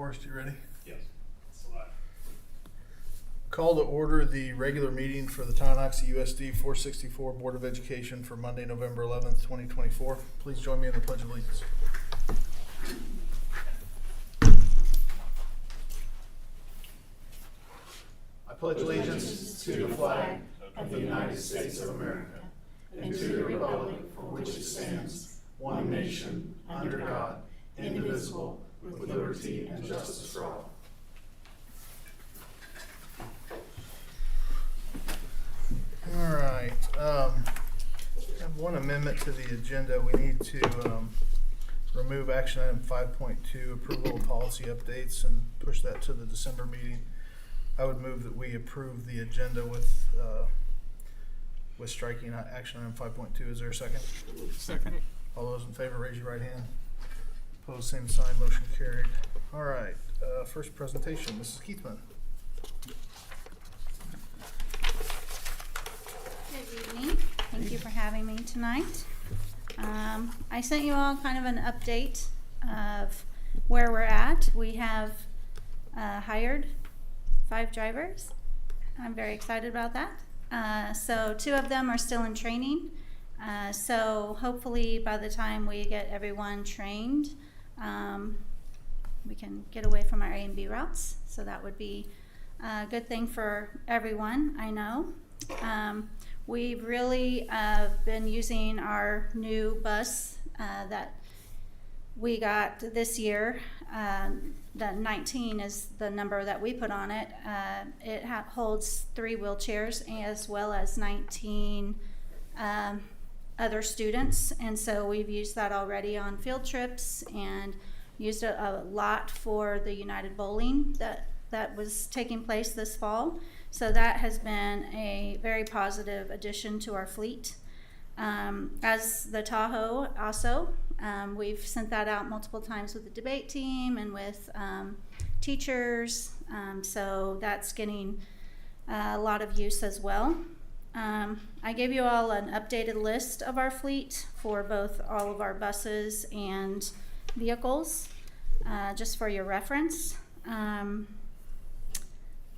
Forrest, you ready? Yes. Select. Call to order the regular meeting for the Tonnessee USD 464 Board of Education for Monday, November 11th, 2024. Please join me in the Pledge of Allegiance. I pledge allegiance to the flag of the United States of America and to the republic for which it stands, one nation, under God, indivisible, with liberty and justice for all. All right. I have one amendment to the agenda. We need to remove action item 5.2, approval of policy updates, and push that to the December meeting. I would move that we approve the agenda with striking action item 5.2. Is there a second? Second. All those in favor, raise your right hand. Opposed, same sign. Motion carried. All right. First presentation, Mrs. Keithman. Good evening. Thank you for having me tonight. I sent you all kind of an update of where we're at. We have hired 5 drivers. I'm very excited about that. So 2 of them are still in training. So hopefully by the time we get everyone trained, we can get away from our A and B routes. So that would be a good thing for everyone, I know. We've really been using our new bus that we got this year. The 19 is the number that we put on it. It holds 3 wheelchairs as well as 19 other students, and so we've used that already on field trips and used it a lot for the United Bowling that was taking place this fall. So that has been a very positive addition to our fleet. As the Tahoe also, we've sent that out multiple times with the debate team and with teachers, so that's getting a lot of use as well. I gave you all an updated list of our fleet for both all of our buses and vehicles, just for your reference.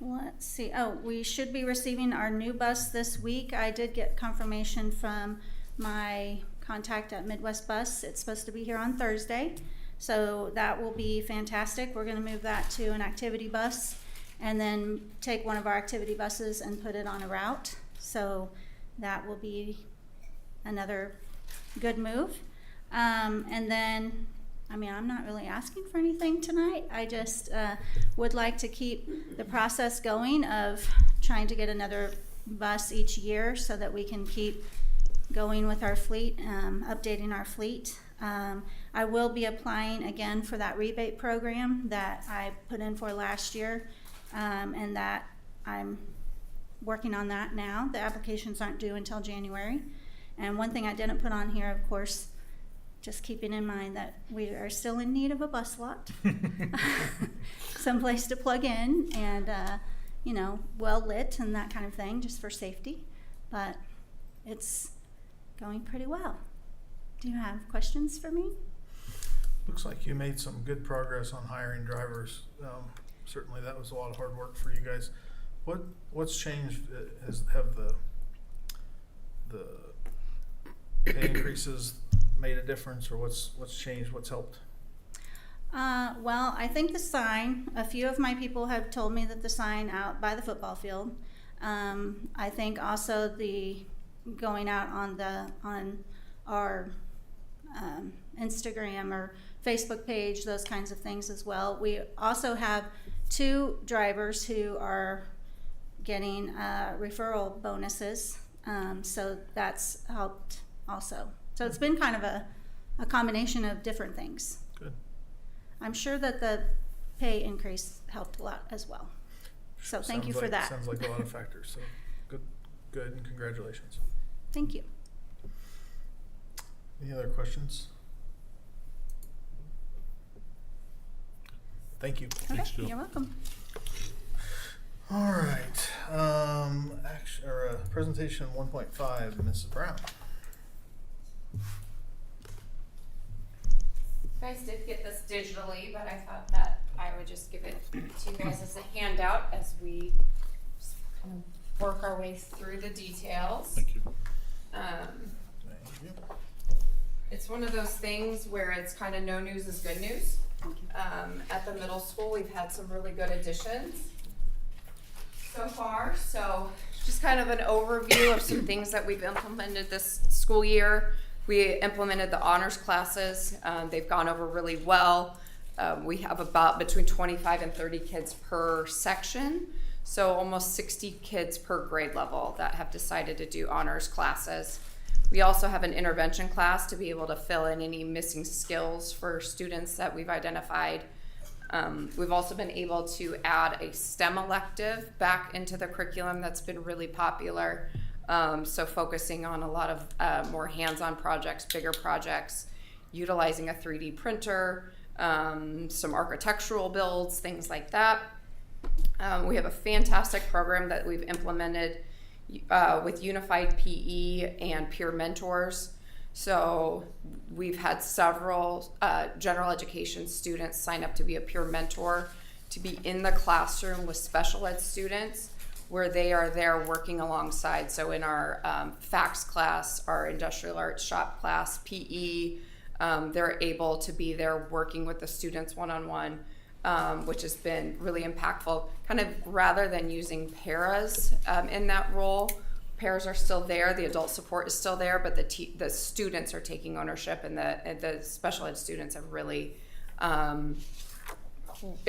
Let's see. Oh, we should be receiving our new bus this week. I did get confirmation from my contact at Midwest Bus. It's supposed to be here on Thursday, so that will be fantastic. We're going to move that to an activity bus and then take one of our activity buses and put it on a route. So that will be another good move. And then, I mean, I'm not really asking for anything tonight. I just would like to keep the process going of trying to get another bus each year so that we can keep going with our fleet, updating our fleet. I will be applying again for that rebate program that I put in for last year, and that I'm working on that now. The applications aren't due until January. And one thing I didn't put on here, of course, just keeping in mind that we are still in need of a bus lot, someplace to plug in, and well lit and that kind of thing, just for safety. But it's going pretty well. Do you have questions for me? Looks like you made some good progress on hiring drivers. Certainly that was a lot of hard work for you guys. What's changed? Have the pay increases made a difference, or what's changed? What's helped? Well, I think the sign, a few of my people have told me that the sign out by the football field. I think also the going out on our Instagram or Facebook page, those kinds of things as well. We also have 2 drivers who are getting referral bonuses, so that's helped also. So it's been kind of a combination of different things. Good. I'm sure that the pay increase helped a lot as well. So thank you for that. Sounds like a lot of factors. So good, and congratulations. Thank you. Any other questions? Thank you. Okay, Thanks, Jill. you're welcome. All right. Presentation 1.5, Mrs. Brown. You guys did get this digitally, but I thought that I would just give it to you guys as a handout as we just kind of work our way through the details. Thank you. Um, Thank you. It's one of those things where it's kind of no news is good news. At the middle school, we've had some really good additions so far. So just kind of an overview of some things that we've implemented this school year. We implemented the honors classes. They've gone over really well. We have about between 25 and 30 kids per section. So almost 60 kids per grade level that have decided to do honors classes. We also have an intervention class to be able to fill in any missing skills for students that we've identified. We've also been able to add a STEM elective back into the curriculum that's been really popular. So focusing on a lot of more hands-on projects, bigger projects, utilizing a 3D printer, some architectural builds, things like that. We have a fantastic program that we've implemented with Unified PE and peer mentors. So we've had several general education students sign up to be a peer mentor, to be in the classroom with special ed students where they are there working alongside. So in our FACS class, our industrial arts shop class, PE, they're able to be there working with the students one-on-one, which has been really impactful. Kind of rather than using paras in that role, paras are still there, the adult support is still there, but the students are taking ownership, and the special ed students have really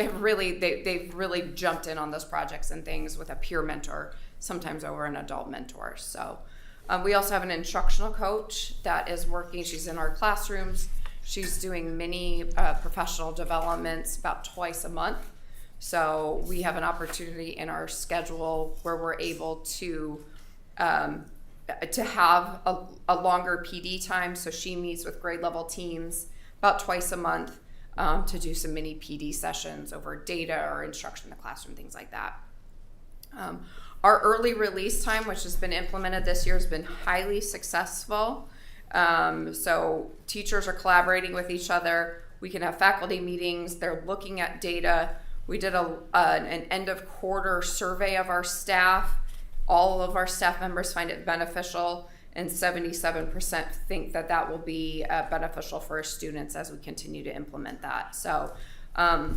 they've really jumped in on those projects and things with a peer mentor, sometimes over an adult mentor. So we also have an instructional coach that is working. She's in our classrooms. She's doing many professional developments about twice a month. So we have an opportunity in our schedule where we're able to have a longer PD time. So she meets with grade level teams about twice a month to do some mini PD sessions over data or instruction in the classroom, things like that. Our early release time, which has been implemented this year, has been highly successful. So teachers are collaborating with each other. We can have faculty meetings. They're looking at data. We did an end of quarter survey of our staff. All of our staff members find it beneficial, and 77% think that will be beneficial for our students as we continue to implement that. So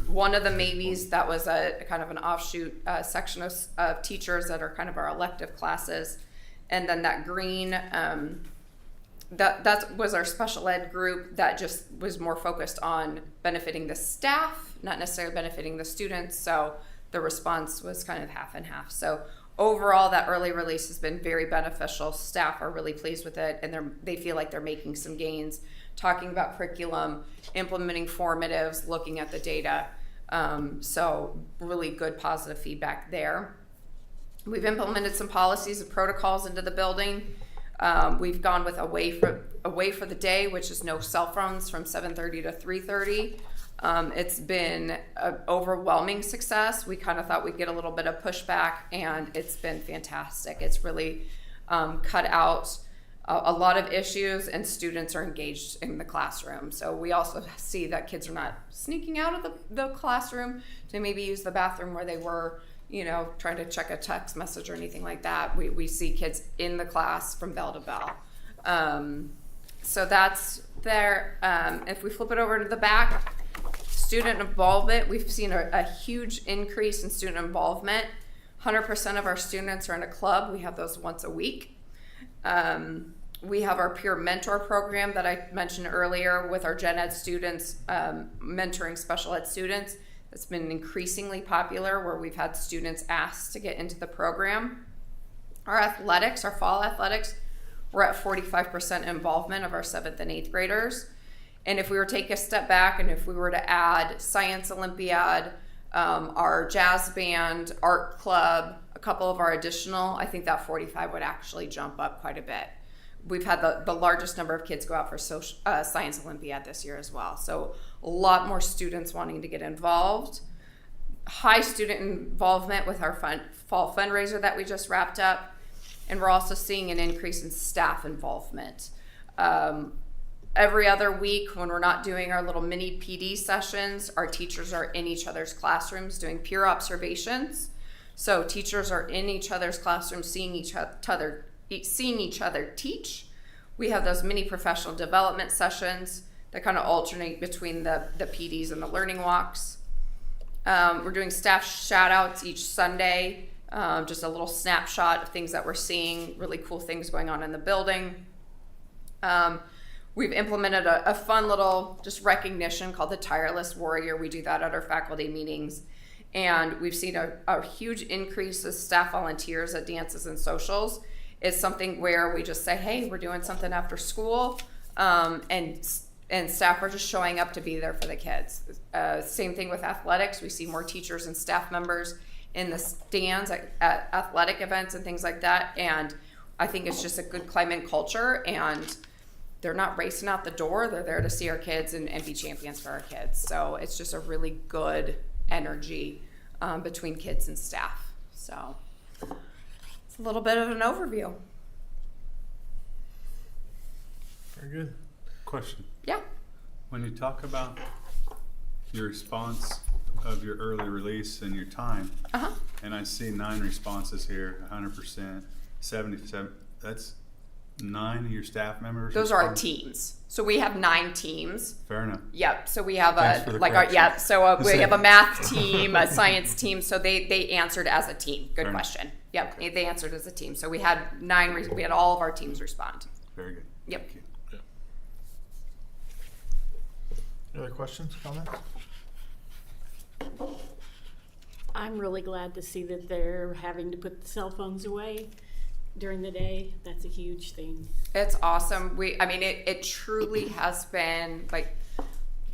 one of the maybes that was a kind of an offshoot section of teachers that are kind of our elective classes, and then that green, that was our special ed group that just was more focused on benefiting the staff, not necessarily benefiting the students. So the response was kind of half and half. So overall, that early release has been very beneficial. Staff are really pleased with it, and they feel like they're making some gains, talking about curriculum, implementing formatives, looking at the data. So really good positive feedback there. We've implemented some policies and protocols into the building. We've gone with away for the day, which is no cell phones from 7:30 to 3:30. It's been an overwhelming success. We kind of thought we'd get a little bit of pushback, and it's been fantastic. It's really cut out a lot of issues, and students are engaged in the classroom. So we also see that kids are not sneaking out of the classroom to maybe use the bathroom where they were, trying to check a text message or anything like that. We see kids in the class from bell to bell. So that's there. If we flip it over to the back, student involvement, we've seen a huge increase in student involvement. 100% of our students are in a club. We have those once a week. We have our peer mentor program that I mentioned earlier with our gen ed students mentoring special ed students. It's been increasingly popular, where we've had students asked to get into the program. Our athletics, our fall athletics, we're at 45% involvement of our 7th and 8th graders. And if we were to take a step back, and if we were to add Science Olympiad, our jazz band, art club, a couple of our additional, I think that 45 would actually jump up quite a bit. We've had the largest number of kids go out for Science Olympiad this year as well. So a lot more students wanting to get involved. High student involvement with our fall fundraiser that we just wrapped up. And we're also seeing an increase in staff involvement. every other week when we're not doing our little mini PD sessions, our teachers are in each other's classrooms doing peer observations. So teachers are in each other's classrooms seeing each other teach. We have those mini professional development sessions that kind of alternate between the PDs and the learning walks. We're doing staff shout outs each Sunday, just a little snapshot of things that we're seeing, really cool things going on in the building. We've implemented a fun little just recognition called the Tireless Warrior. We do that at our faculty meetings. And we've seen a huge increase of staff volunteers at dances and socials. It's something where we just say, hey, we're doing something after school, and staff are just showing up to be there for the kids. Same thing with athletics. We see more teachers and staff members in the stands at athletic events and things like that. And I think it's just a good climate culture, and they're not racing out the door. They're there to see our kids and be champions for our kids. So it's just a really good energy between kids and staff. So it's a little bit of an overview. Very good. Question. Yeah. When you talk about your response of your early release and your time, Uh-huh. and I see 9 responses here, 100%, 77, that's 9 of your staff members? Those are our responded? teams. So we have 9 teams. Fair enough. Yep. So we have Thanks for the we correction. have a math team, a science team. So they answered as a team. Good Fair enough. question. Yep. Okay. They answered as a team. So we had 9. We had all of our teams respond. Very good. Yep. Thank you. Any other questions, comments? I'm really glad to see that they're having to put the cell phones away during the day. That's a huge thing. It's awesome. It truly has been like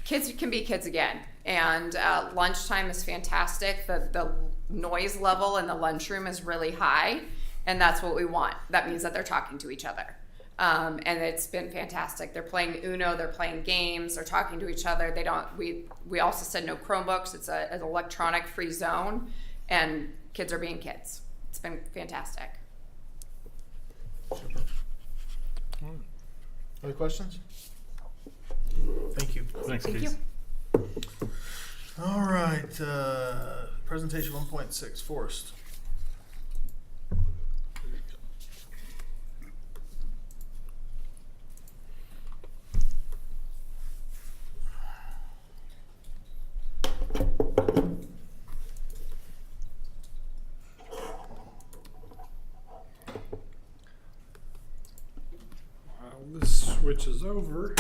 kids can be kids again. And lunchtime is fantastic. The noise level in the lunchroom is really high, and that's what we want. That means that they're talking to each other. And it's been fantastic. They're playing Uno, they're playing games, they're talking to each other. We also said no Chromebooks. It's an electronic free zone, and kids are being kids. It's been fantastic. Super. All right. Other questions? Thank you. Thanks, Thank Keith. you. All right, presentation 1.6, Forrest. This switches over.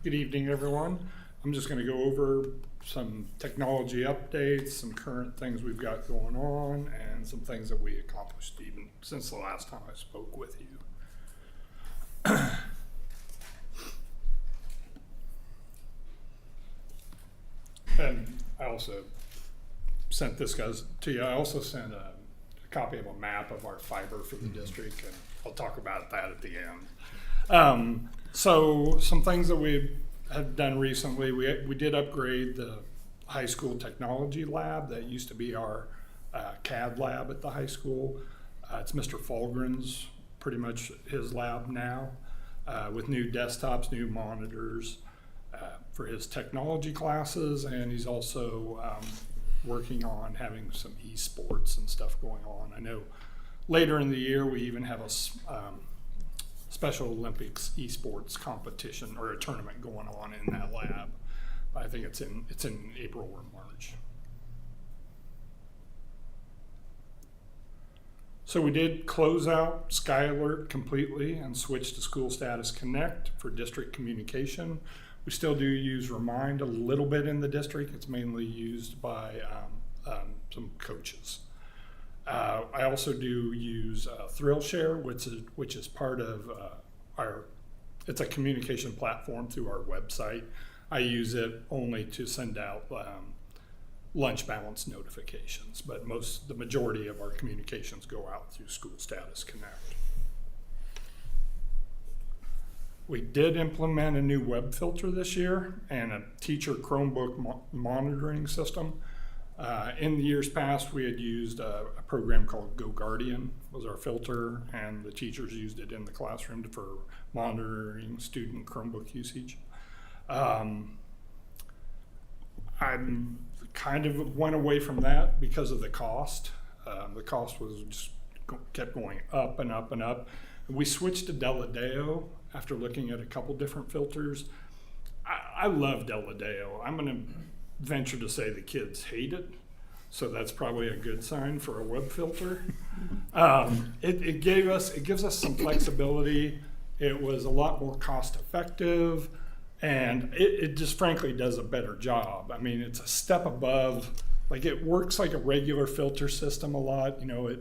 Good evening, everyone. I'm just going to go over some technology updates, some current things we've got going on, and some things that we accomplished even since the last time I spoke with you. And I also sent this guys to you. I also sent a copy of a map of our fiber for the district, and I'll talk about that at the end. So some things that we have done recently, we did upgrade the high school technology lab. That used to be our CAD lab at the high school. It's Mr. Fulgren's, pretty much his lab now, with new desktops, new monitors for his technology classes, and he's also working on having some esports and stuff going on. I know later in the year we even have a Special Olympics esports competition or a tournament going on in that lab. I think it's in April or March. So we did close out SkyAlert completely and switch to School Status Connect for district communication. We still do use Remind a little bit in the district. It's mainly used by some coaches. I also do use ThrillShare, which is part of it's a communication platform through our website. I use it only to send out lunch balance notifications, but the majority of our communications go out through School Status Connect. We did implement a new web filter this year and a teacher Chromebook monitoring system. In the years past, we had used a program called GoGuardian, was our filter, and the teachers used it in the classroom for monitoring student Chromebook usage. I kind of went away from that because of the cost. The cost was just kept going up and up and up. We switched to Deladeo after looking at a couple different filters. I love Deladeo. I'm going to venture to say the kids hate it, so that's probably a good sign for a web filter. It gives us some flexibility. It was a lot more cost effective, and it just frankly does a better job. I mean, it's a step above. Like, it works like a regular filter system a lot. You know, it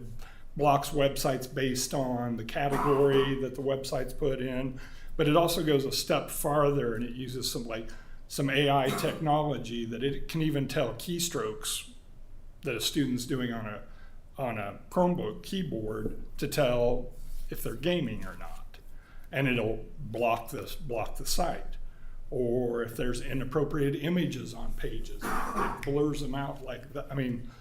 blocks websites based on the category that the website's put in, but it also goes a step farther, and it uses some AI technology that it can even tell keystrokes that a student's doing on a Chromebook keyboard to tell if they're gaming or not, and it'll block the site. Or if there's inappropriate images on pages, it blurs them out like that. I mean,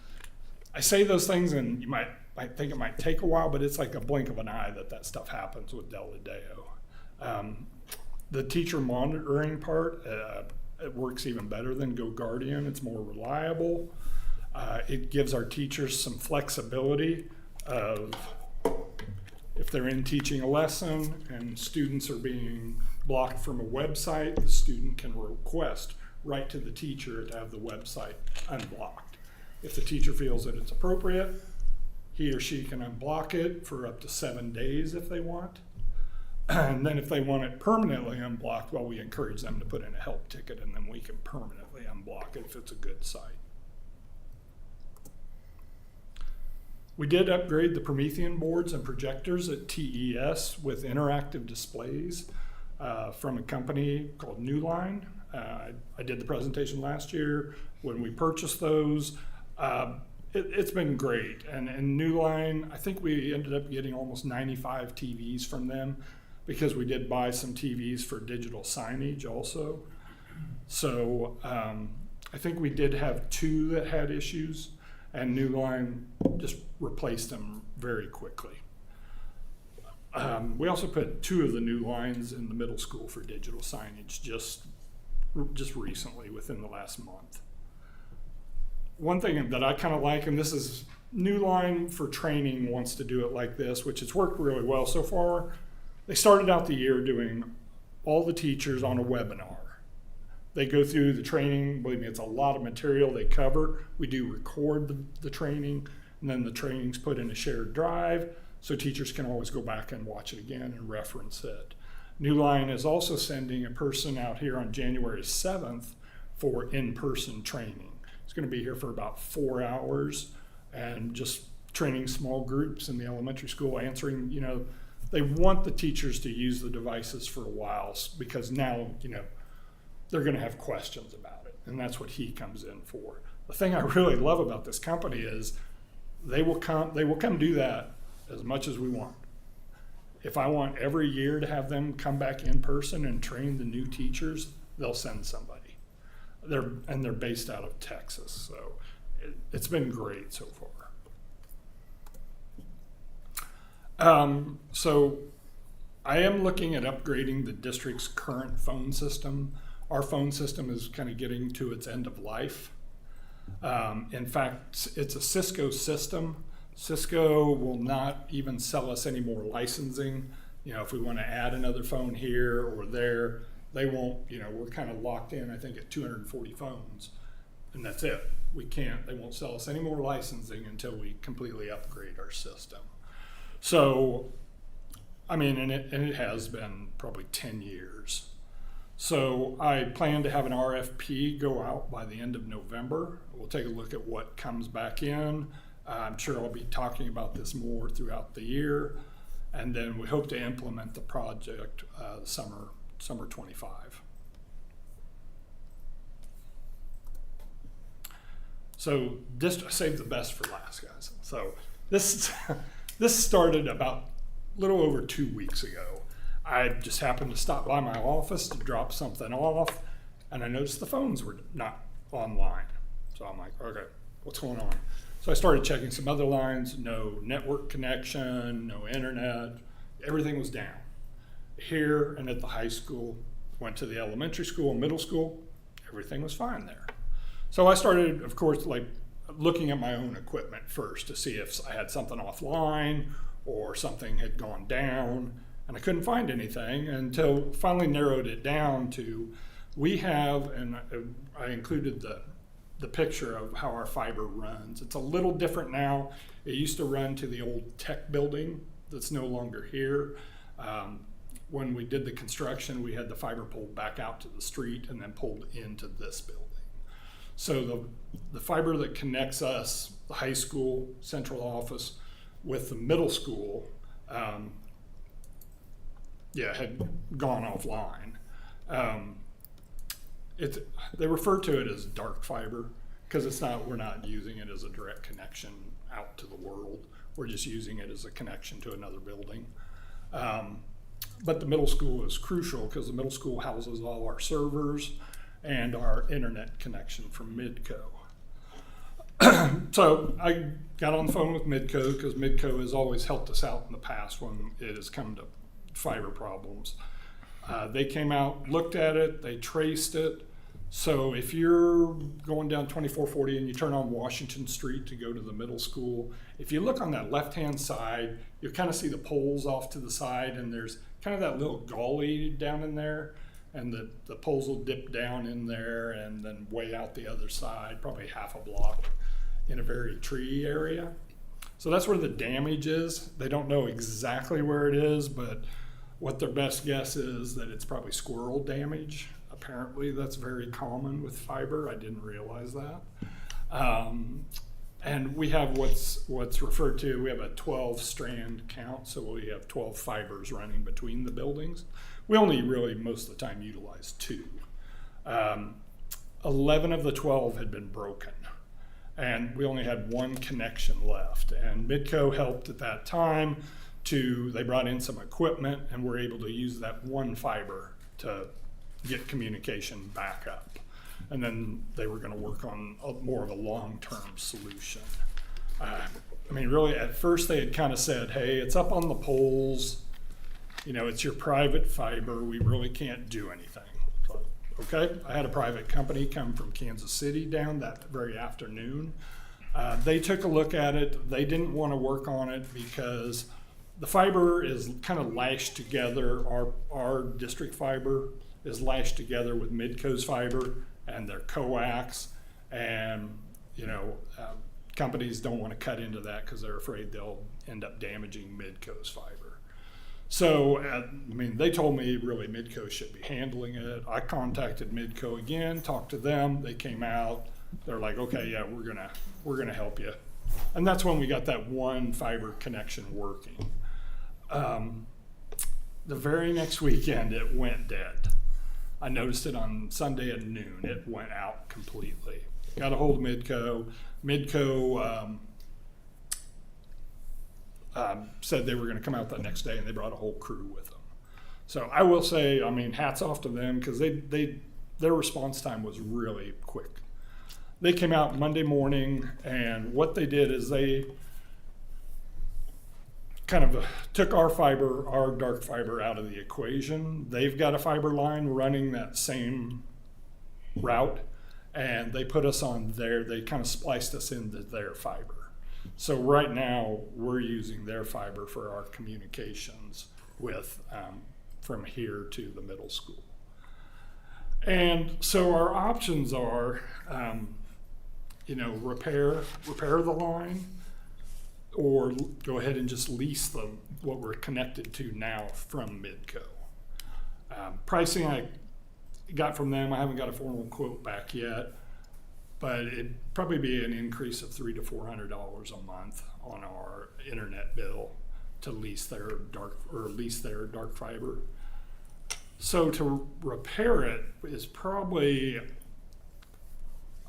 I say those things, and you might think it might take a while, but it's like a blink of an eye that stuff happens with Deladeo. The teacher monitoring part, it works even better than GoGuardian. It's more reliable. It gives our teachers some flexibility of if they're in teaching a lesson and students are being blocked from a website, the student can request right to the teacher to have the website unblocked. If the teacher feels that it's appropriate, he or she can unblock it for up to 7 days if they want. And then if they want it permanently unblocked, well, we encourage them to put in a help ticket, and then we can permanently unblock it if it's a good site. We did upgrade the Promethean boards and projectors at TES with interactive displays from a company called Newline. I did the presentation last year when we purchased those. It's been great. And Newline, I think we ended up getting almost 95 TVs from them because we did buy some TVs for digital signage also. So I think we did have 2 that had issues, and Newline just replaced them very quickly. We also put 2 of the new lines in the middle school for digital signage just recently, within the last month. One thing that I kind of like, and this is Newline for training wants to do it like this, which has worked really well so far. They started out the year doing all the teachers on a webinar. They go through the training. Believe me, it's a lot of material they cover. We do record the training, and then the training's put in a shared drive, so teachers can always go back and watch it again and reference it. Newline is also sending a person out here on January 7th for in-person training. He's going to be here for about 4 hours and just training small groups in the elementary school, answering, they want the teachers to use the devices for a while because now, they're going to have questions about it, and that's what he comes in for. The thing I really love about this company is they will come do that as much as we want. If I want every year to have them come back in person and train the new teachers, they'll send somebody. They're based out of Texas, so it's been great so far. So I am looking at upgrading the district's current phone system. Our phone system is kind of getting to its end of life. In fact, it's a Cisco system. Cisco will not even sell us any more licensing. If we want to add another phone here or there, they won't, we're kind of locked in, I think, at 240 phones, and that's it. They won't sell us any more licensing until we completely upgrade our system. So, and it has been probably 10 years. So I plan to have an RFP go out by the end of November. We'll take a look at what comes back in. I'm sure I'll be talking about this more throughout the year. And then we hope to implement the project summer 25. So save the best for last, guys. So this started about a little over 2 weeks ago. I just happened to stop by my office to drop something off, and I noticed the phones were not online. So I'm like, okay, what's going on? So I started checking some other lines, no network connection, no internet, everything was down. Here and at the high school, went to the elementary school and middle school, everything was fine there. So I started, of course, like looking at my own equipment first to see if I had something offline or something had gone down, and I couldn't find anything until finally narrowed it down to, we have, and I included the picture of how our fiber runs. It's a little different now. It used to run to the old tech building that's no longer here. When we did the construction, we had the fiber pulled back out to the street and then pulled into this building. So the fiber that connects us, the high school, central office, with the middle school, had gone offline. They refer to it as dark fiber because we're not using it as a direct connection out to the world. We're just using it as a connection to another building. But the middle school is crucial because the middle school houses all our servers and our internet connection from Midco. So I got on the phone with Midco because Midco has always helped us out in the past when it has come to fiber problems. They came out, looked at it, they traced it. So if you're going down 2440 and you turn on Washington Street to go to the middle school, if you look on that left-hand side, you'll kind of see the poles off to the side, and there's kind of that little gully down in there, and the poles will dip down in there and then way out the other side, probably half a block in a very tree area. So that's where the damage is. They don't know exactly where it is, but what their best guess is that it's probably squirrel damage. Apparently that's very common with fiber. I didn't realize that. And we have what's referred to, we have a 12-strand count, so we have 12 fibers running between the buildings. We only really most of the time utilize 2. 11 of the 12 had been broken, and we only had 1 connection left. And Midco helped at that time they brought in some equipment and were able to use that 1 fiber to get communication back up. And then they were going to work on more of a long-term solution. I mean, really, at first they had kind of said, hey, it's up on the poles, it's your private fiber, we really can't do anything. So, okay, I had a private company come from Kansas City down that very afternoon. They took a look at it. They didn't want to work on it because the fiber is kind of lashed together. Our district fiber is lashed together with Midco's fiber, and they're coax, and companies don't want to cut into that because they're afraid they'll end up damaging Midco's fiber. So, they told me really Midco should be handling it. I contacted Midco again, talked to them. They came out. They're like, okay, yeah, we're gonna help you, and that's when we got that 1 fiber connection working. The very next weekend, it went dead. I noticed it on Sunday at noon. It went out completely. Got a hold of Midco. Midco said they were going to come out that next day, and they brought a whole crew with them. So I will say, hats off to them because their response time was really quick. They came out Monday morning, and what they did is they kind of took our dark fiber out of the equation. They've got a fiber line running that same route, and they put us on they kind of spliced us into their fiber. So right now we're using their fiber for our communications with from here to the middle school. And so our options are, repair the line, or go ahead and just lease what we're connected to now from Midco. Pricing I got from them, I haven't got a formal quote back yet, but it'd probably be an increase of $300 to $400 a month on our internet bill to lease their dark fiber. So to repair it is probably,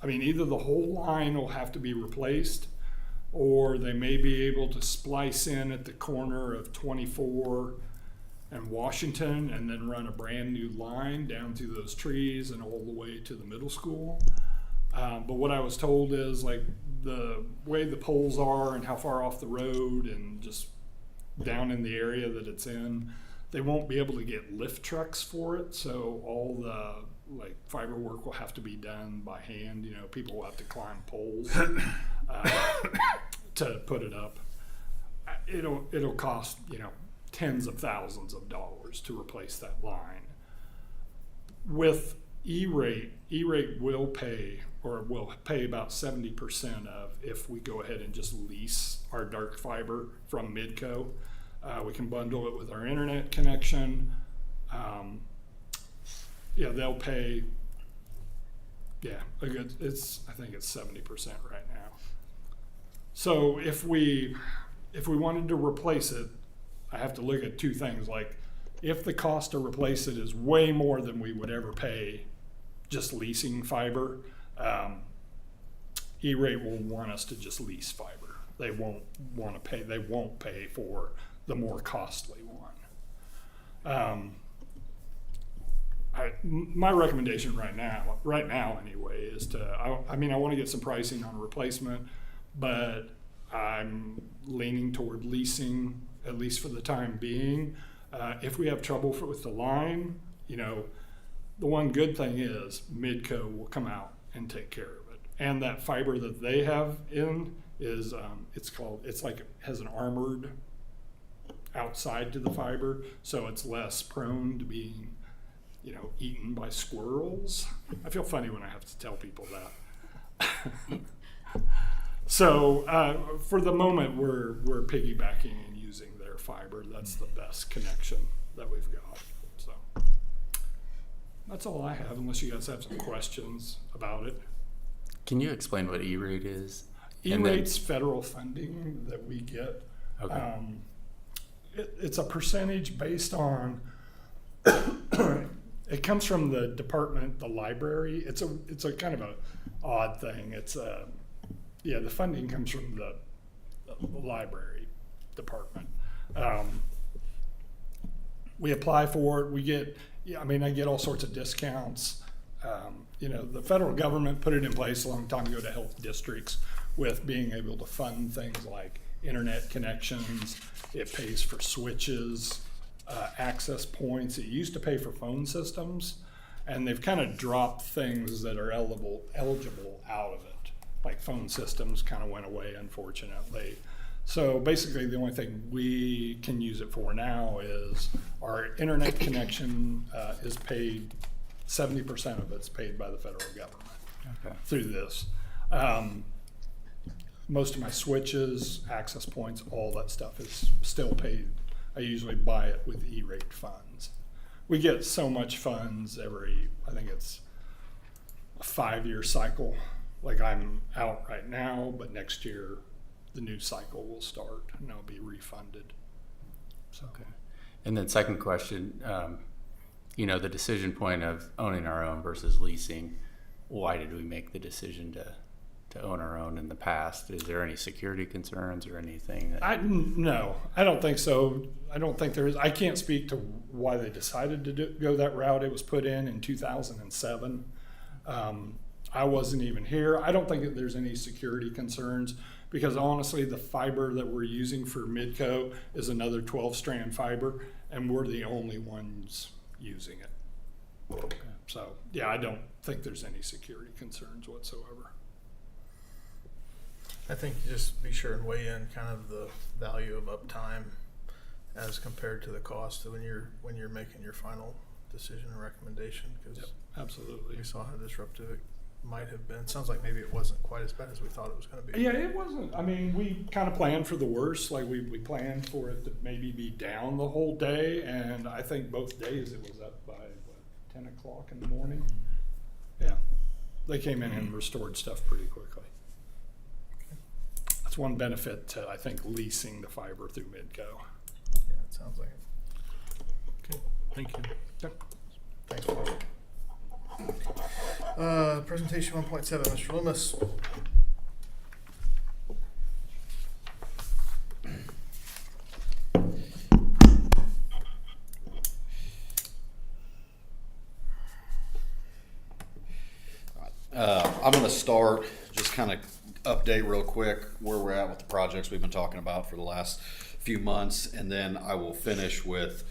either the whole line will have to be replaced, or they may be able to splice in at the corner of 24 and Washington and then run a brand new line down through those trees and all the way to the middle school. But what I was told is the way the poles are and how far off the road and just down in the area that it's in, they won't be able to get lift trucks for it. So all the like fiber work will have to be done by hand. You know, people will have to climb poles to put it up. It'll cost, you know, tens of thousands of dollars to replace that line. With E-rate will pay about 70% of if we go ahead and just lease our dark fiber from Midco. We can bundle it with our internet connection. They'll pay. Yeah, I think it's 70% right now. So if we wanted to replace it, I have to look at two things. Like, if the cost to replace it is way more than we would ever pay just leasing fiber, E-rate will want us to just lease fiber. They won't want to pay. They won't pay for the more costly one. My recommendation right now anyway, is I want to get some pricing on replacement, but I'm leaning toward leasing, at least for the time being. If we have trouble with the line, you know, the one good thing is Midco will come out and take care of it. And that fiber that they have in is, has an armored outside to the fiber, so it's less prone to being, you know, eaten by squirrels. I feel funny when I have to tell people that. So for the moment, we're piggybacking and using their fiber. That's the best connection that we've got. So that's all I have, unless you guys have some questions about it. Can you explain what E-rate is? And then- E-rate's federal funding that we get. Okay. It's a percentage based on. It comes from the department, the library. It's a kind of a odd thing. The funding comes from the library department. We apply for it. We get, I get all sorts of discounts. The federal government put it in place a long time ago to help districts with being able to fund things like internet connections. It pays for switches, access points. It used to pay for phone systems, and they've kind of dropped things that are eligible out of it. Like phone systems kind of went away, unfortunately. So basically the only thing we can use it for now is our internet connection is paid, 70% of it's paid by the federal government through this. Most of my switches, access points, all that stuff is still paid. I usually buy it with E-rate funds. We get so much funds every, I think it's a 5-year cycle. Like, I'm out right now, but next year the new cycle will start and I'll be refunded. So. Okay. And then second question, the decision point of owning our own versus leasing, why did we make the decision to own our own in the past? Is there any security concerns or anything? No, I don't think so. I don't think there is. I can't speak to why they decided to go that route. It was put in 2007. I wasn't even here. I don't think that there's any security concerns, because honestly, the fiber that we're using for Midco is another 12-strand fiber, and we're the only ones using it. Okay. So, yeah, I don't think there's any security concerns whatsoever. I think you just be sure and weigh in kind of the value of uptime as compared to the cost when you're making your final decision and recommendation, because Yep, absolutely. we saw how disruptive it might have been. It sounds like maybe it wasn't quite as bad as we thought it was going to be. Yeah, it wasn't. I mean, we kind of planned for the worst. Like, we planned for it to maybe be down the whole day, and I think both days it was up by 10 o'clock in the morning. Yeah, they came in and restored stuff pretty quickly. That's one benefit to, I think, leasing the fiber through Midco. Yeah, it sounds like it. Okay, thank you. Yep. Thanks, Paul. Presentation 1.7, Mr. Loomis. I'm going to start just kind of update real quick where we're at with the projects we've been talking about for the last few months, and then I will finish with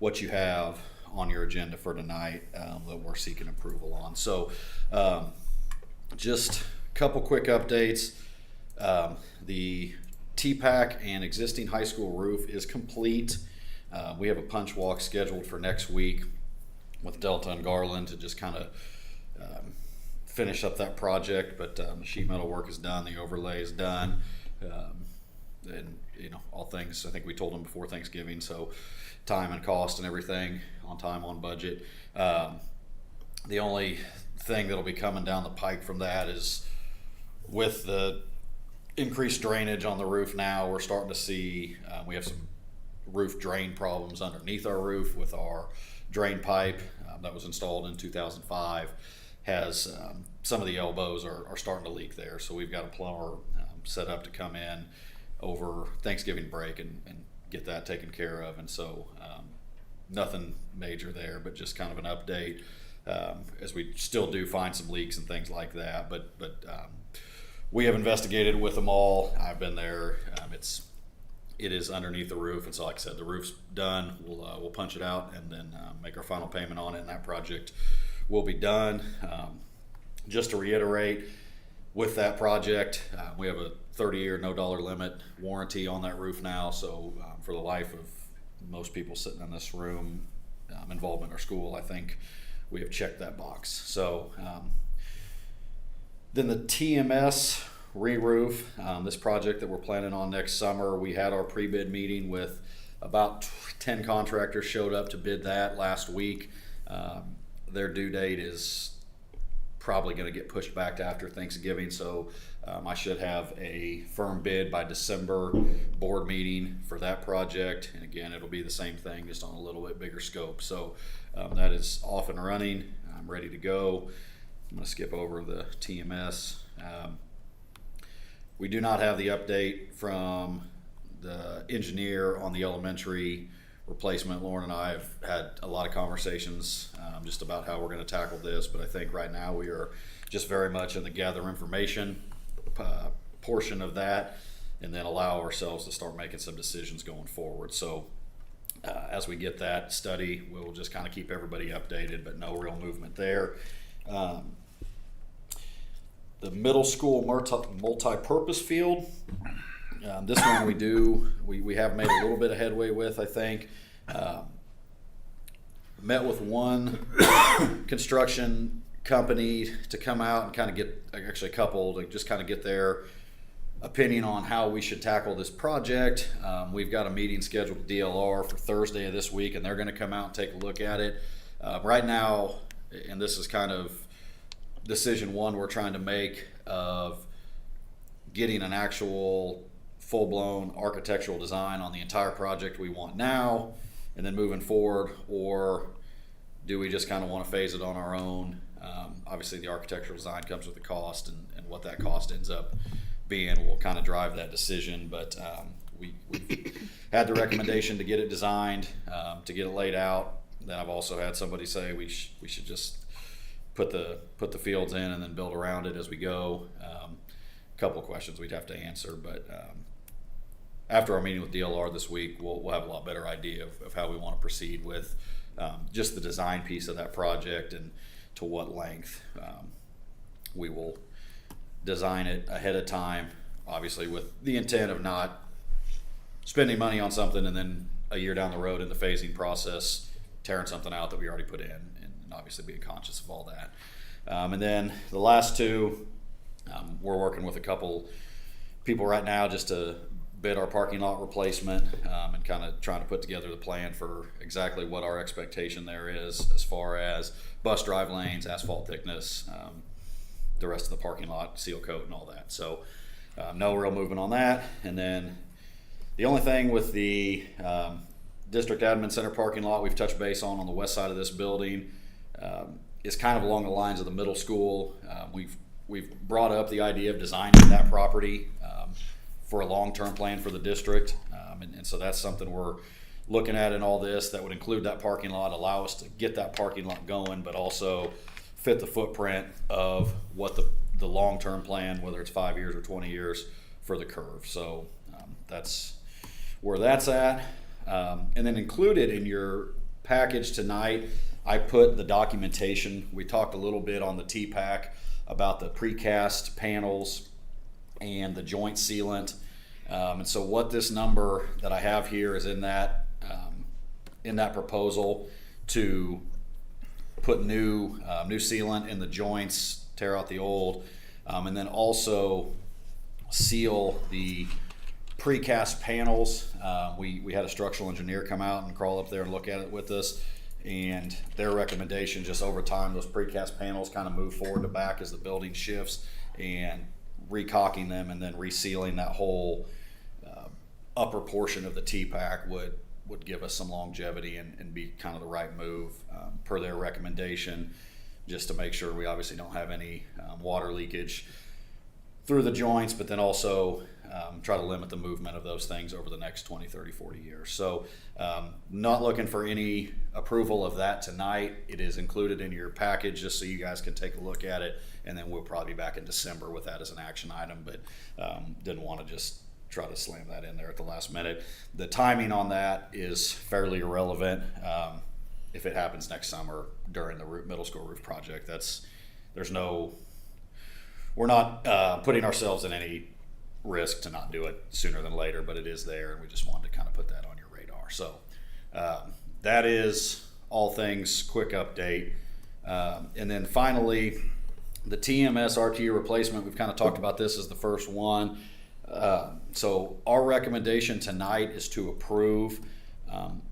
what you have on your agenda for tonight that we're seeking approval on. So just a couple quick updates. The T-PAC and existing high school roof is complete. We have a punch walk scheduled for next week with Delta and Garland to just kind of finish up that project, but the sheet metal work is done, the overlay is done, and you know, all things, I think we told them before Thanksgiving, so time and cost and everything on time, on budget. The only thing that'll be coming down the pike from that is with the increased drainage on the roof now, we're starting to see, we have some roof drain problems underneath our roof with our drain pipe that was installed in 2005. Has some of the elbows are starting to leak there, so we've got a plumber set up to come in over Thanksgiving break and get that taken care of. And so nothing major there, but just kind of an update as we still do find some leaks and things like that. But we have investigated with them all. I've been there. It is underneath the roof, and so like I said, the roof's done. We'll punch it out and then make our final payment on it, and that project will be done. Just to reiterate, with that project, we have a 30-year no-dollar limit warranty on that roof now. So for the life of most people sitting in this room, involvement in our school, I think we have checked that box. So then the TMS re-roof, this project that we're planning on next summer, we had our pre-bid meeting with about 10 contractors showed up to bid that last week. Their due date is probably going to get pushed back to after Thanksgiving, so I should have a firm bid by December board meeting for that project. And again, it'll be the same thing, just on a little bit bigger scope. So that is off and running. I'm ready to go. I'm going to skip over the TMS. We do not have the update from the engineer on the elementary replacement. Lauren and I have had a lot of conversations just about how we're going to tackle this, but I think right now we are just very much in the gather information portion of that, and then allow ourselves to start making some decisions going forward. So as we get that study, we'll just kind of keep everybody updated, but no real movement there. The middle school multi-purpose field, this one we have made a little bit of headway with, I think. Met with one construction company to come out and kind of get, actually a couple, to just kind of get their opinion on how we should tackle this project. We've got a meeting scheduled with DLR for Thursday of this week, and they're going to come out and take a look at it. Right now, and this is kind of decision one we're trying to make, of getting an actual full-blown architectural design on the entire project we want now and then moving forward, or do we just kind of want to phase it on our own? Obviously the architectural design comes with a cost, and what that cost ends up being will kind of drive that decision. But we had the recommendation to get it designed, to get it laid out. Then I've also had somebody say we should just put the fields in and then build around it as we go. A couple of questions we'd have to answer, but after our meeting with DLR this week, we'll have a lot better idea of how we want to proceed with just the design piece of that project, and to what length. We will design it ahead of time, obviously with the intent of not spending money on something and then a year down the road in the phasing process tearing something out that we already put in, and obviously being conscious of all that. And then the last two, we're working with a couple people right now just to bid our parking lot replacement, and kind of trying to put together the plan for exactly what our expectation there is as far as bus drive lanes, asphalt thickness, the rest of the parking lot, seal coat and all that. So no real movement on that. And then the only thing with the district admin center parking lot we've touched base on the west side of this building is kind of along the lines of the middle school. We've brought up the idea of designing that property for a long-term plan for the district, and so that's something we're looking at in all this. That would include that parking lot, allow us to get that parking lot going, but also fit the footprint of what the long-term plan, whether it's 5 years or 20 years for the curve. So that's where that's at. And then included in your package tonight, I put the documentation. We talked a little bit on the T-PAC about the precast panels and the joint sealant. And so what this number that I have here is in that proposal to put new sealant in the joints, tear out the old, and then also seal the precast panels. We had a structural engineer come out and crawl up there and look at it with us, and their recommendation, just over time, those precast panels kind of move forward to back as the building shifts, and recocking them and then resealing that whole upper portion of the T-PAC would give us some longevity and be kind of the right move per their recommendation, just to make sure we obviously don't have any water leakage through the joints, but then also try to limit the movement of those things over the next 20, 30, 40 years. So not looking for any approval of that tonight. It is included in your package just so you guys can take a look at it, and then we'll probably be back in December with that as an action item, but didn't want to just try to slam that in there at the last minute. The timing on that is fairly irrelevant. If it happens next summer during the middle school roof project, we're not putting ourselves in any risk to not do it sooner than later, but it is there, and we just wanted to kind of put that on your radar. So that is all things quick update. And then finally, the TMS RTU replacement, we've kind of talked about this as the first one. So our recommendation tonight is to approve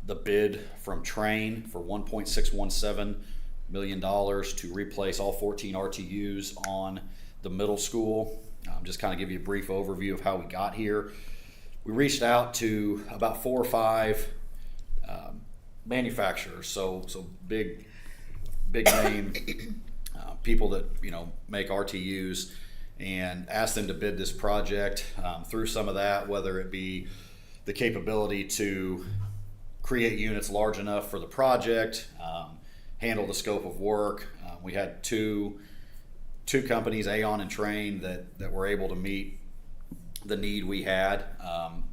the bid from Trane for $1.617 million to replace all 14 RTUs on the middle school. Just kind of give you a brief overview of how we got here. We reached out to about 4 or 5 manufacturers, so big name people that make RTUs, and asked them to bid this project. Through some of that, whether it be the capability to create units large enough for the project, handle the scope of work. We had two companies, Aon and Trane, that were able to meet the need we had.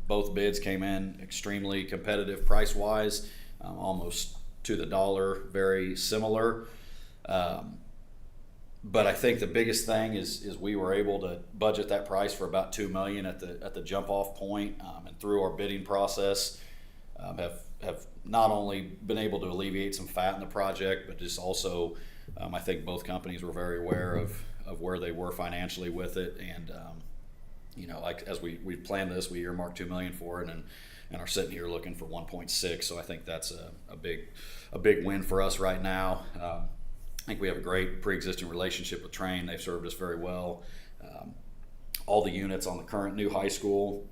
Both bids came in extremely competitive price-wise, almost to the dollar, very similar. But I think the biggest thing is we were able to budget that price for about $2 million at the jump-off point, and through our bidding process, have not only been able to alleviate some fat in the project, but just also I think both companies were very aware of where they were financially with it, and like as we planned this, we earmarked $2 million for it, and are sitting here looking for 1.6. So I think that's a big win for us right now. I think we have a great pre-existing relationship with Trane. They've served us very well. All the units on the current new high school,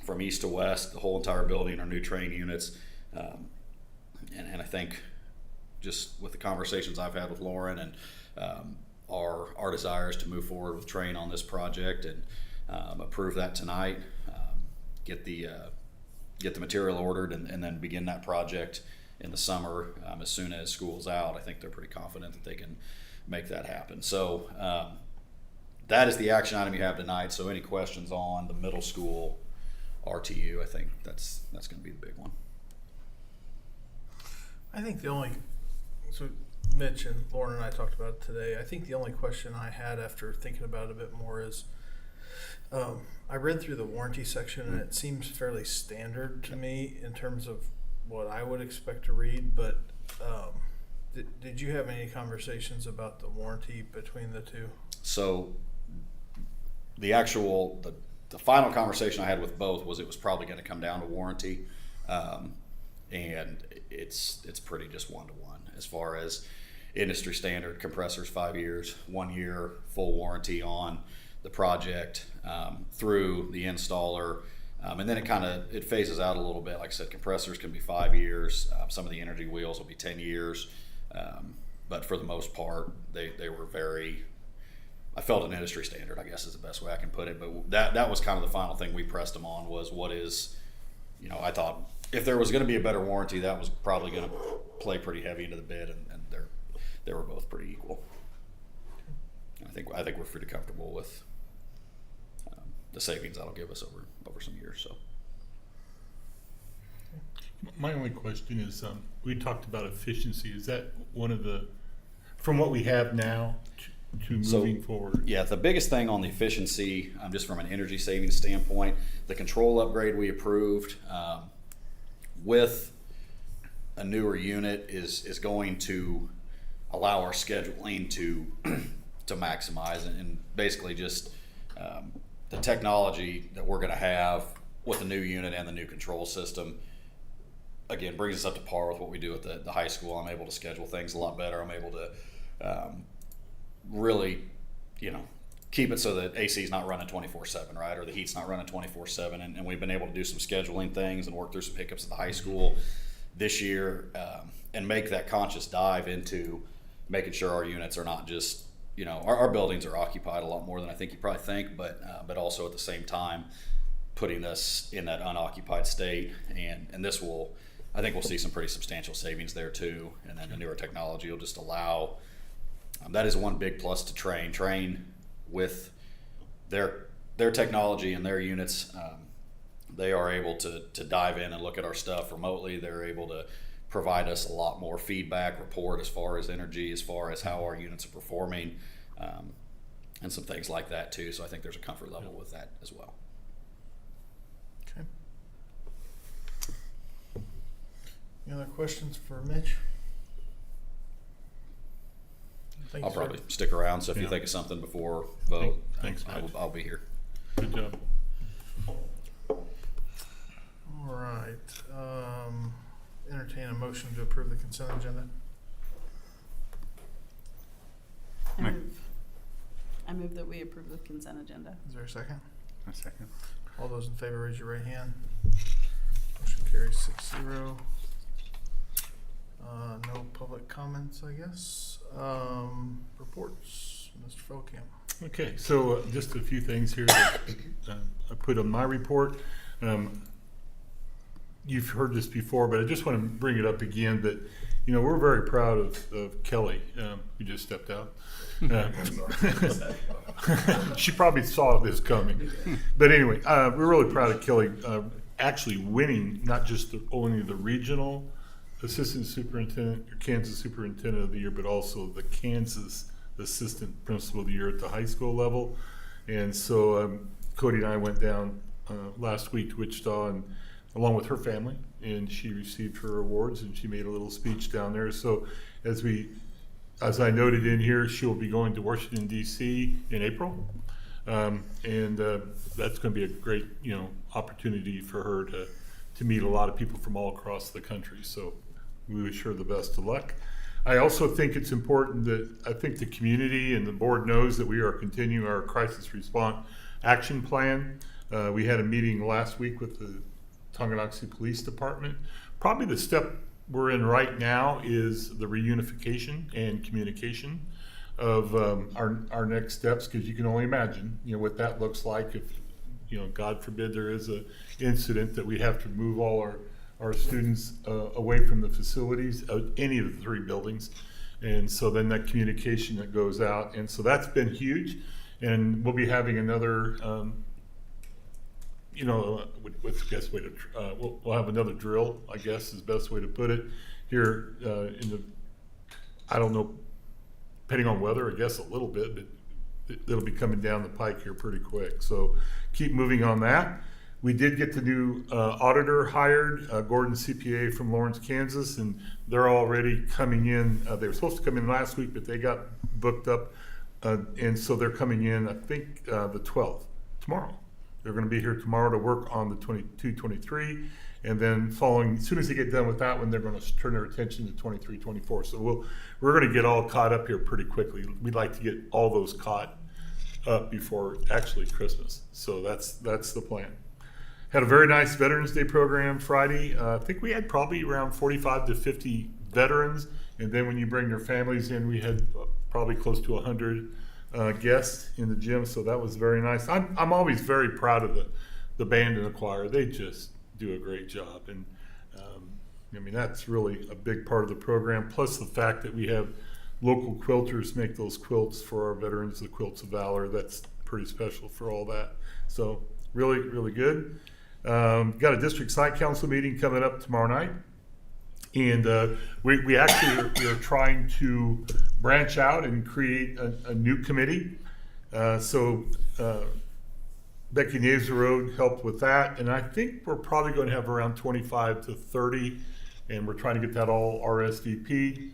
from east to west, the whole entire building are new Trane units. And I think just with the conversations I've had with Lauren and our desires to move forward with Trane on this project and approve that tonight, get the material ordered, and then begin that project in the summer as soon as school's out. I think they're pretty confident that they can make that happen. So that is the action item you have tonight. So any questions on the middle school RTU, I think that's going to be the big one. I think so Mitch and Lauren and I talked about it today. I think the only question I had after thinking about it a bit more is, I read through the warranty section, and it seems fairly standard to me in terms of what I would expect to read, but did you have any conversations about the warranty between the two? So the final conversation I had with both was it was probably going to come down to warranty, and it's pretty just 1-to-1 as far as industry standard. Compressors 5 years, 1 year full warranty on the project through the installer. And then it phases out a little bit. Like I said, compressors can be 5 years. Some of the energy wheels will be 10 years. But for the most part, they were I felt an industry standard, I guess is the best way I can put it. But that was kind of the final thing we pressed them on, was I thought if there was going to be a better warranty, that was probably going to play pretty heavy into the bid, and they were both pretty equal. I think we're pretty comfortable with the savings that'll give us over some years. So. My only question is, we talked about efficiency. Is that one of the, from what we have now to So, moving forward? Yeah, the biggest thing on the efficiency, just from an energy savings standpoint, the control upgrade we approved with a newer unit is going to allow our scheduling to maximize and basically just the technology that we're going to have with the new unit and the new control system. Again, brings us up to par with what we do at the high school. I'm able to schedule things a lot better. I'm able to really, keep it so that AC is not running 24/7, right? Or the heat's not running 24/7. And we've been able to do some scheduling things and work through some hiccups at the high school this year and make that conscious dive into making sure our units are not just, our buildings are occupied a lot more than I think you probably think, but also at the same time putting us in that unoccupied state. And this will, I think we'll see some pretty substantial savings there too. And then the newer technology will just allow, that is one big plus to train with their technology and their units. They are able to dive in and look at our stuff remotely. They're able to provide us a lot more feedback, report as far as energy, as far as how our units are performing, and some things like that too. So I think there's a comfort level with that as well. Okay. Any other questions for Mitch? Thank I'll you, sir. probably stick around, so if you Yeah. think of something before vote, Thanks, Mitch. I'll be here. Good job. All right. Entertain a motion to approve the consent agenda. I move that we approve the consent agenda. Is there a second? A second. All those in favor, raise your right hand. Motion carries 6-0. No public comments, I guess. Reports, Mr. Felkamp. Okay, so just a few things here that I put on my report. You've heard this before, but I just want to bring it up again that, we're very proud of Kelly, who just stepped out. She probably saw this coming. But anyway, we're really proud of Kelly actually winning not just only the regional assistant superintendent or Kansas superintendent of the year, but also the Kansas assistant principal of the year at the high school level. And so Cody and I went down last week to Wichita and along with her family, and she received her awards and she made a little speech down there. So as I noted in here, she will be going to Washington DC in April. And that's going to be a great, opportunity for her to meet a lot of people from all across the country. So we wish her the best of luck. I also think it's important that I think the community and the board knows that we are continuing our crisis response action plan. We had a meeting last week with the Tonganoxie Police Department. Probably the step we're in right now is the reunification and communication of our next steps, because you can only imagine, what that looks like if, God forbid there is a incident that we have to move all our students away from the facilities, any of the 3 buildings. And so then that communication that goes out. And so that's been huge. And we'll be having another, what's the best way to, we'll have another drill, I guess is the best way to put it, here I don't know, depending on weather, I guess a little bit, but it'll be coming down the pike here pretty quick. So keep moving on that. We did get the new auditor hired, Gordon CPA from Lawrence, Kansas, and they're already coming in. They were supposed to come in last week, but they got booked up. And so they're coming in, I think, the 12th, tomorrow. They're going to be here tomorrow to work on the 22-23. And then as soon as they get done with that one, they're going to turn their attention to 23-24. So we're going to get all caught up here pretty quickly. We'd like to get all those caught up before actually Christmas. So that's the plan. Had a very nice Veterans Day program Friday. I think we had probably around 45 to 50 veterans. And then when you bring their families in, we had probably close to 100 guests in the gym. So that was very nice. I'm always very proud of the band and the choir. They just do a great job. And that's really a big part of the program. Plus the fact that we have local quilters make those quilts for our veterans, the Quilts of Valor. That's pretty special for all that. So really, really good. Got a district site council meeting coming up tomorrow night. And we actually are trying to branch out and create a new committee. So Becky Nazarode helped with that. And I think we're probably going to have around 25 to 30. And we're trying to get that all RSVP'd.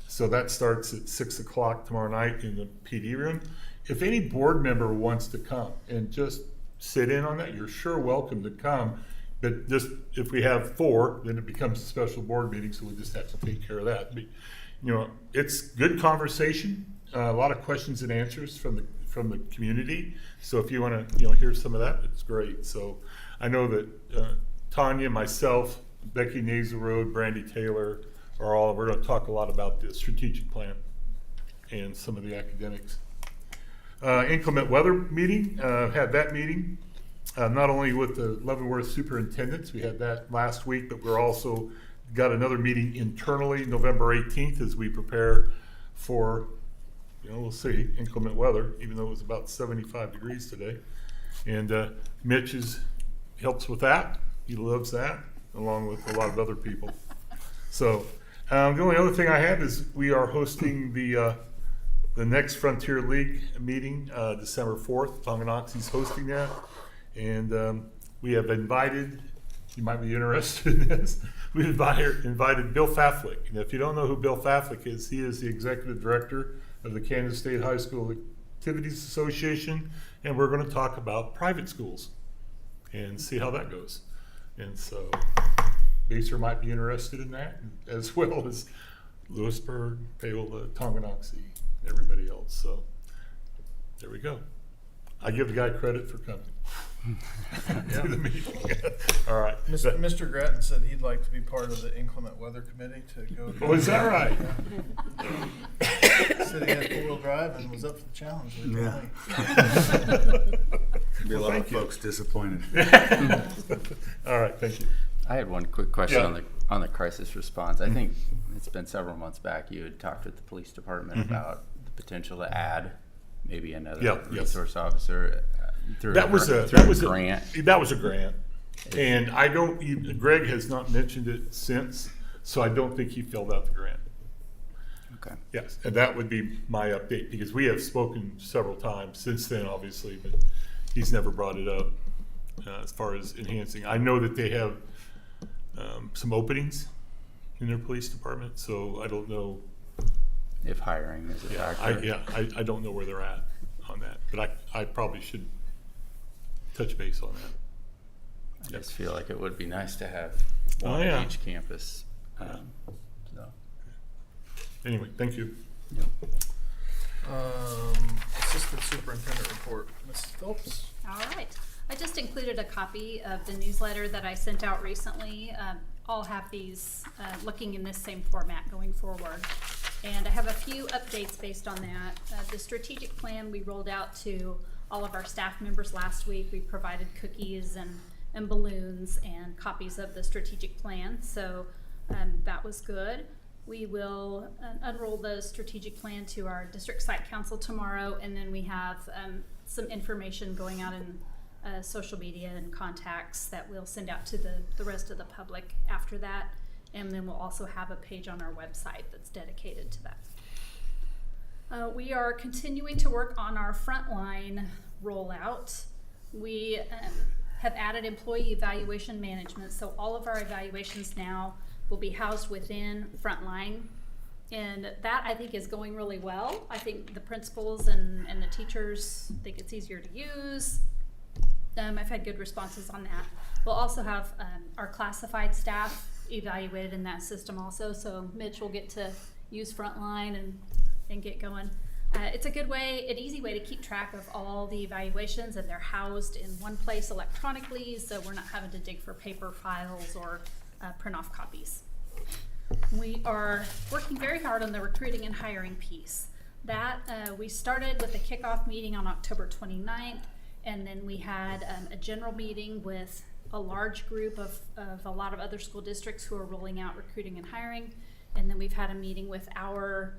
So that starts at 6 o'clock tomorrow night in the PD room. If any board member wants to come and just sit in on that, you're sure welcome to come. But just if we have 4, then it becomes a special board meeting, so we just have to take care of that. But, you know, it's good conversation, a lot of questions and answers from the community. So if you want to, hear some of that, it's great. So I know that Tanya, myself, Becky Nazarode, Brandy Taylor we're going to talk a lot about the strategic plan and some of the academics. Inclement weather meeting, had that meeting. Not only with the Leavenworth superintendents, we had that last week, but we're also got another meeting internally November 18th as we prepare for, we'll see, inclement weather, even though it was about 75 degrees today. And Mitch helps with that. He loves that, along with a lot of other people. So the only other thing I have is we are hosting the next Frontier League meeting, December 4th. Tonganoxie's hosting that. And we have invited, you might be interested in this, we invited Bill Faflick. And if you don't know who Bill Faflick is, he is the executive director of the Kansas State High School Activities Association. And we're going to talk about private schools and see how that goes. And so Baser might be interested in that, as well as Lewisburg, Paola, Tonganoxie, everybody else. So there we go. I give the guy credit for coming to the meeting. All right. Mr. Grattan said he'd like to be part of the inclement weather committee to go. Oh, is that right? Said he had 4-wheel drive and was up for the challenge. Yeah. Be a lot of folks disappointed. All right, thank you. I had one quick question Yeah. on the crisis response. I think it's been several months back you had talked with the police department about the potential to add maybe another resource officer through That was a grant. That was a grant, and Greg has not mentioned it since, so I don't think he filled out the grant. Okay. Yes, and that would be my update, because we have spoken several times since then, obviously, but he's never brought it up as far as enhancing. I know that they have some openings in their police department, so I don't know. If hiring is a factor. I don't know where they're at on that, but I probably should touch base on that. I just feel like it would be nice to have one at each campus. So. Anyway, thank you. Yep. Assistant superintendent report, Ms. Phelps. All right. I just included a copy of the newsletter that I sent out recently. I'll have these looking in this same format going forward. And I have a few updates based on that. The strategic plan we rolled out to all of our staff members last week. We provided cookies and balloons and copies of the strategic plan. So that was good. We will unroll the strategic plan to our district site council tomorrow. And then we have some information going out in social media and contacts that we'll send out to the rest of the public after that. And then we'll also have a page on our website that's dedicated to that. We are continuing to work on our frontline rollout. We have added employee evaluation management, so all of our evaluations now will be housed within frontline. And that, I think, is going really well. I think the principals and the teachers think it's easier to use. I've had good responses on that. We'll also have our classified staff evaluated in that system also, so Mitch will get to use Frontline and get going. It's a good way, an easy way to keep track of all the evaluations, and they're housed in one place electronically, so we're not having to dig for paper files or print off copies. We are working very hard on the recruiting and hiring piece. That we started with a kickoff meeting on October 29th, and then we had a general meeting with a large group of a lot of other school districts who are rolling out recruiting and hiring. And then we've had a meeting with our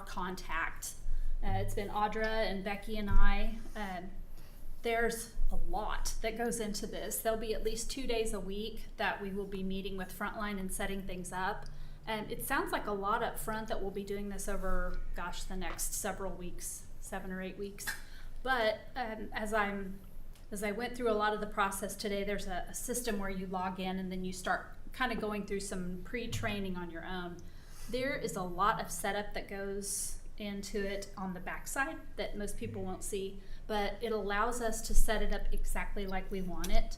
contact. It's been Audra and Becky and I. There's a lot that goes into this. There'll be at least 2 days a week that we will be meeting with Frontline and setting things up. And it sounds like a lot up front that we'll be doing this over, gosh, the next several weeks, 7 or 8 weeks. But as I went through a lot of the process today, there's a system where you log in and then you start kind of going through some pre-training on your own. There is a lot of setup that goes into it on the backside that most people won't see, but it allows us to set it up exactly like we want it.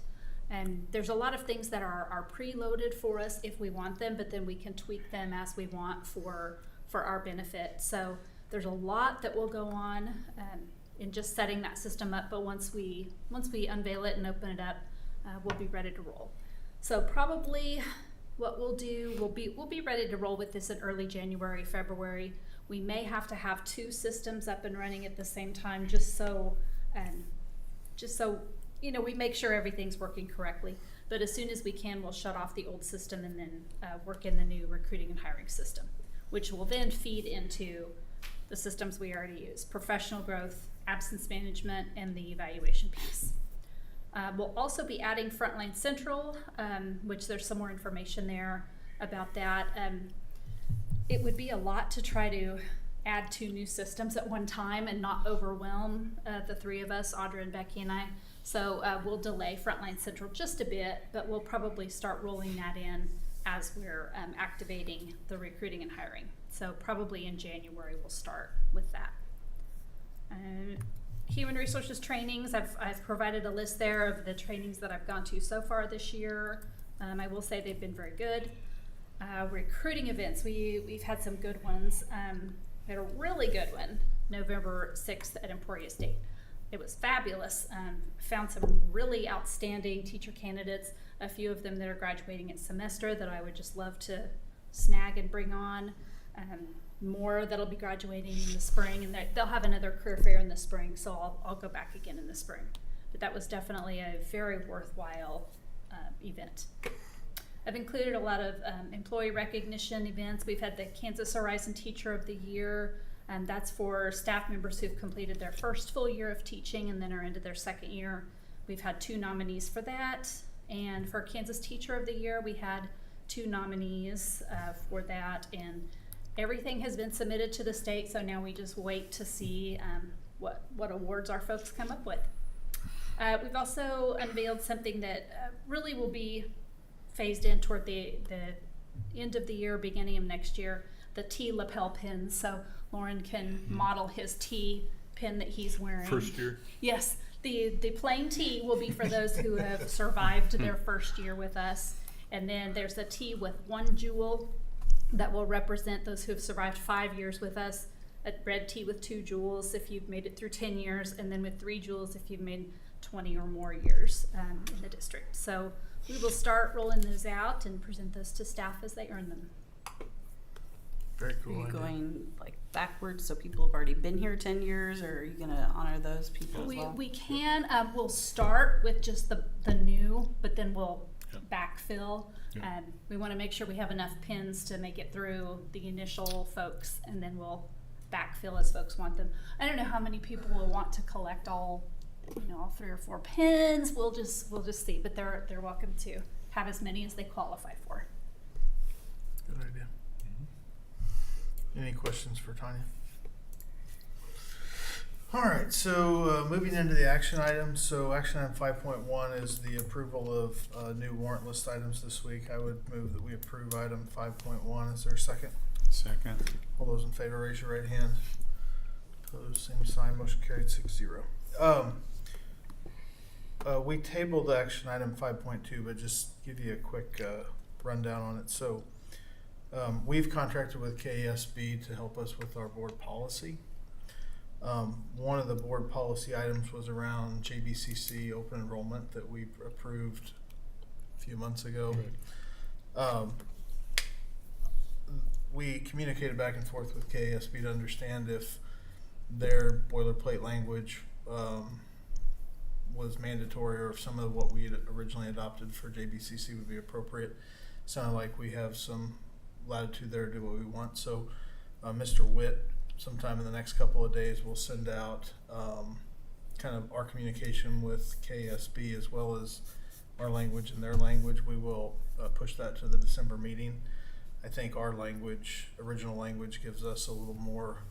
And there's a lot of things that are preloaded for us if we want them, but then we can tweak them as we want for our benefit. So there's a lot that will go on in just setting that system up, but once we unveil it and open it up, we'll be ready to roll. So probably what we'll do, we'll be ready to roll with this in early January, February. We may have to have 2 systems up and running at the same time, just so we make sure everything's working correctly. But as soon as we can, we'll shut off the old system and then work in the new recruiting and hiring system, which will then feed into the systems we already use: professional growth, absence management, and the evaluation piece. We'll also be adding Frontline Central, which there's some more information there about that. It would be a lot to try to add 2 new systems at one time and not overwhelm the 3 of us, Audra and Becky and I. So we'll delay Frontline Central just a bit, but we'll probably start rolling that in as we're activating the recruiting and hiring. So probably in January we'll start with that. Human resources trainings, I've provided a list there of the trainings that I've gone to so far this year. I will say they've been very good. Recruiting events, we've had some good ones. We had a really good one November 6th at Emporia State. It was fabulous. Found some really outstanding teacher candidates, a few of them that are graduating in semester that I would just love to snag and bring on. More that'll be graduating in the spring, and they'll have another career fair in the spring, so I'll go back again in the spring. But that was definitely a very worthwhile event. I've included a lot of employee recognition events. We've had the Kansas Horizon Teacher of the Year, and that's for staff members who've completed their first full year of teaching and then are into their second year. We've had 2 nominees for that, and for Kansas Teacher of the Year, we had 2 nominees for that, and everything has been submitted to the state, so now we just wait to see what awards our folks come up with. We've also unveiled something that really will be phased in toward the end of the year, beginning of next year, the T lapel pins. So Lauren can model his T pin that he's wearing. First year? Yes, the plain T will be for those who have survived their first year with us. And then there's a T with 1 jewel that will represent those who have survived 5 years with us, a red T with 2 jewels if you've made it through 10 years, and then with 3 jewels if you've made 20 or more years in the district. So we will start rolling those out and present those to staff as they earn them. Very Are cool you idea. going like backwards, so people have already been here 10 years, or are you gonna honor those people as well? We can, we'll start with just the new, but then we'll backfill. Yeah. We want to make sure we have enough pins to make it through the initial folks, and then we'll backfill as folks want them. I don't know how many people will want to collect all 3 or 4 pins. We'll just see, but they're welcome to have as many as they qualify for. Good idea. Any questions for Tanya? All right, so moving into the action items. So action item 5.1 is the approval of new warrant list items this week. I would move that we approve item 5.1. Is there a second? Second. All those in favor, raise your right hand. Opposed, same sign. Motion carried 6-0. We tabled action item 5.2, but just give you a quick rundown on it. So we've contracted with KSB to help us with our board policy. One of the board policy items was around JBCC open enrollment that we approved a few months ago. Right. We communicated back and forth with KSB to understand if their boilerplate language was mandatory, or if some of what we had originally adopted for JBCC would be appropriate. Sounded like we have some latitude there to do what we want. So, Mr. Witt, sometime in the next couple of days, will send out kind of our communication with KSB as well as our language and their language. We will push that to the December meeting. I think our language, original language, gives us a little more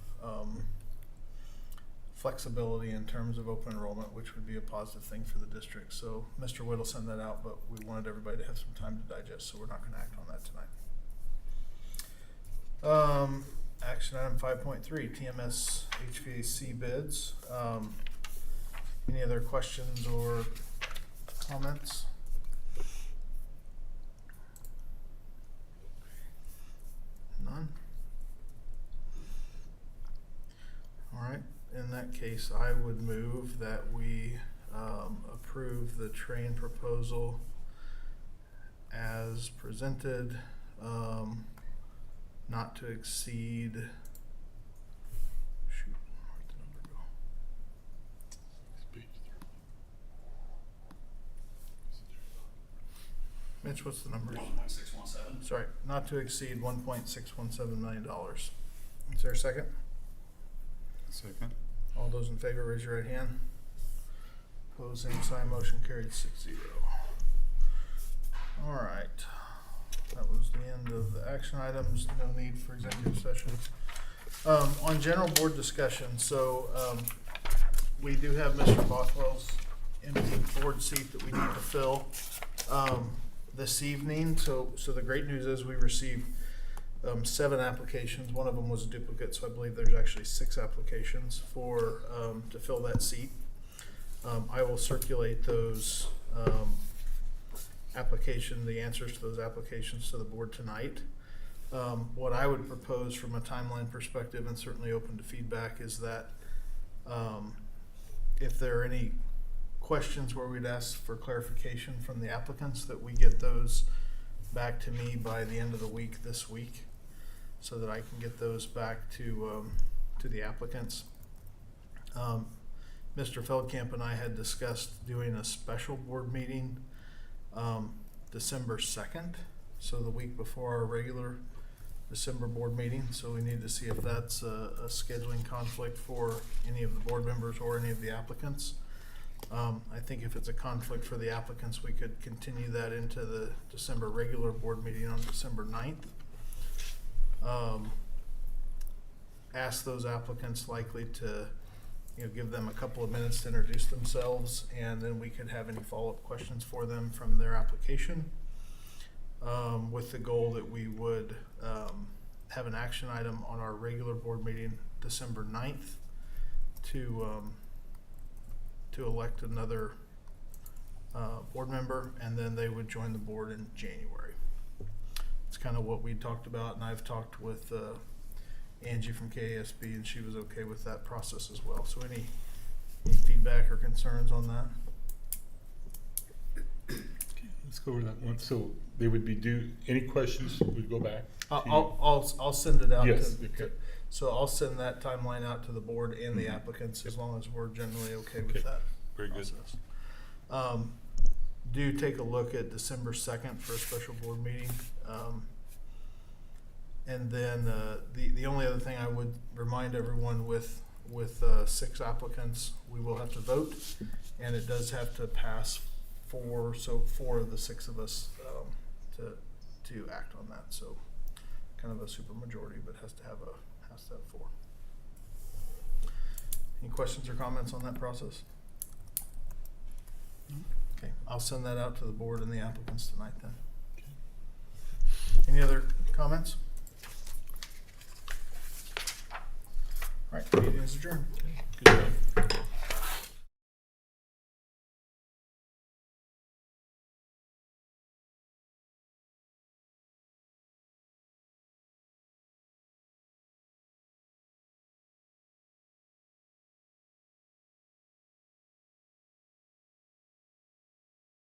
flexibility in terms of open enrollment, which would be a positive thing for the district. So Mr. Witt will send that out, but we wanted everybody to have some time to digest, so we're not going to act on that tonight. Action item 5.3, TMS HVAC bids. Any other questions or comments? None? All right, in that case, I would move that we approve the train proposal as presented, not to exceed, shoot, where'd the number go? Mitch, what's the number? 1.617. Sorry, not to exceed $1.617 million. Is there a second? Second. All those in favor, raise your right hand. Opposed, same sign, motion carried 6-0. All right, that was the end of the action items, no need for executive session. On general board discussion, so we do have Mr. Bothwell's empty board seat that we need to fill this evening. So the great news is we received 7 applications. One of them was a duplicate, so I believe there's actually 6 applications for to fill that seat. I will circulate those the answers to those applications to the board tonight. What I would propose from a timeline perspective, and certainly open to feedback, is that if there are any questions where we'd ask for clarification from the applicants, that we get those back to me by the end of the week this week, so that I can get those back to the applicants. Mr. Feldkamp and I had discussed doing a special board meeting December 2nd, so the week before our regular December board meeting. So we need to see if that's a scheduling conflict for any of the board members or any of the applicants. I think if it's a conflict for the applicants, we could continue that into the December regular board meeting on December 9th. Ask those applicants likely to, give them a couple of minutes to introduce themselves, and then we could have any follow-up questions for them from their application, with the goal that we would have an action item on our regular board meeting December 9th to elect another board member, and then they would join the board in January. It's kind of what we talked about, and I've talked with Angie from KASB, and she was okay with that process as well. So any feedback or concerns on that? Let's go over that one. So they would be due, any questions, we'd go back? I'll send it out. Yes, okay. So I'll send that timeline out to the board and the applicants, as long as we're generally okay with that Very good. process. Do take a look at December 2nd for a special board meeting. And then the only other thing I would remind everyone with 6 applicants, we will have to vote, and it does have to pass 4, so 4 of the 6 of us to act on that. So kind of a super majority, but has to have 4. Any questions or comments on that process? Okay, I'll send that out to the board and the applicants tonight then. Any other comments? All right, meeting is adjourned. Good job.